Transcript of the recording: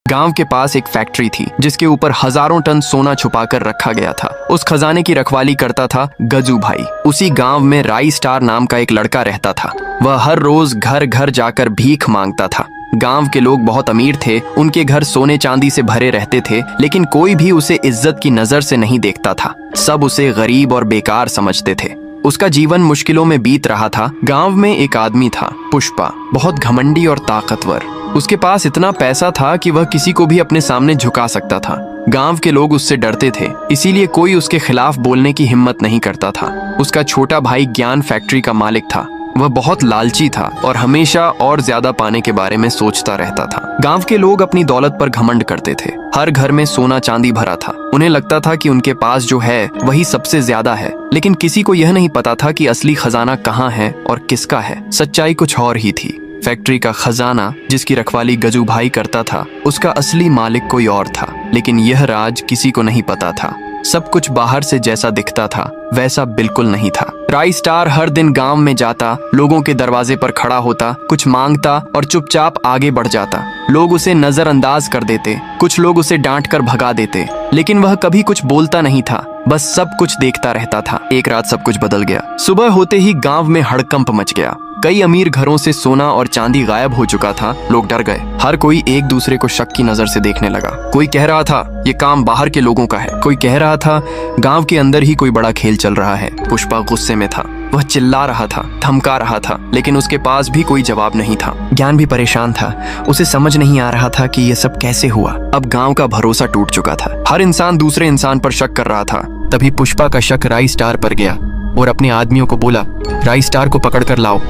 गांव के पास एक फैक्ट्री थी जिसके ऊपर हजारों टन सोना छुपाकर रखा गया था। उस खजाने की रखवाली करता था गजू भाई। उसी गांव में राई स्टार नाम का एक लड़का रहता था। वह हर रोज घर घर जाकर भीख मांगता था। गांव के लोग बहुत अमीर थे, उनके घर सोने चांदी से भरे रहते थे, लेकिन कोई भी उसे इज्जत की नजर से नहीं देखता था। सब उसे गरीब और बेकार समझते थे। उसका जीवन मुश्किलों में बीत रहा था। गांव में एक आदमी था, पुष्पा, बहुत घमंडी और ताकतवर। उसके पास इतना पैसा था कि वह किसी को भी अपने सामने झुका सकता था। गांव के लोग उससे डरते थे, इसीलिए कोई उसके खिलाफ बोलने की हिम्मत नहीं करता था। उसका छोटा भाई ज्ञान फैक्ट्री का मालिक था। वह बहुत लालची था और हमेशा और ज्यादा पाने के बारे में सोचता रहता था। गांव के लोग अपनी दौलत पर घमंड करते थे। हर घर में सोना चांदी भरा था। उन्हें लगता था कि उनके पास जो है वही सबसे ज्यादा है, लेकिन किसी को यह नहीं पता था कि असली खजाना कहाँ है और किसका है। सच्चाई कुछ और ही थी। फैक्ट्री का खजाना जिसकी रखवाली गजू भाई करता था, उसका असली मालिक कोई और था, लेकिन यह राज किसी को नहीं पता था। सब कुछ बाहर से जैसा दिखता था वैसा बिल्कुल नहीं था। राई स्टार हर दिन गांव में जाता, लोगों के दरवाजे पर खड़ा होता, कुछ मांगता और चुपचाप आगे बढ़ जाता। लोग उसे नजरअंदाज कर देते, कुछ लोग उसे डांट कर भगा देते, लेकिन वह कभी कुछ बोलता नहीं था, बस सब कुछ देखता रहता था। एक रात सब कुछ बदल गया। सुबह होते ही गांव में हड़कंप मच गया। कई अमीर घरों से सोना और चांदी गायब हो चुका था। लोग डर गए। हर कोई एक दूसरे को शक की नजर से देखने लगा। कोई कह रहा था ये काम बाहर के लोगों का है, कोई कह रहा था गांव के अंदर ही कोई बड़ा खेल चल रहा है। पुष्पा गुस्से में था। वह चिल्ला रहा था, धमका रहा था, लेकिन उसके पास भी कोई जवाब नहीं था। ज्ञान भी परेशान था। उसे समझ नहीं आ रहा था कि ये सब कैसे हुआ। अब गांव का भरोसा टूट चुका था। हर इंसान दूसरे इंसान पर शक कर रहा था। तभी पुष्पा का शक राई स्टार पर गया और अपने आदमियों को बोला, राई स्टार को पकड़ कर लाओ।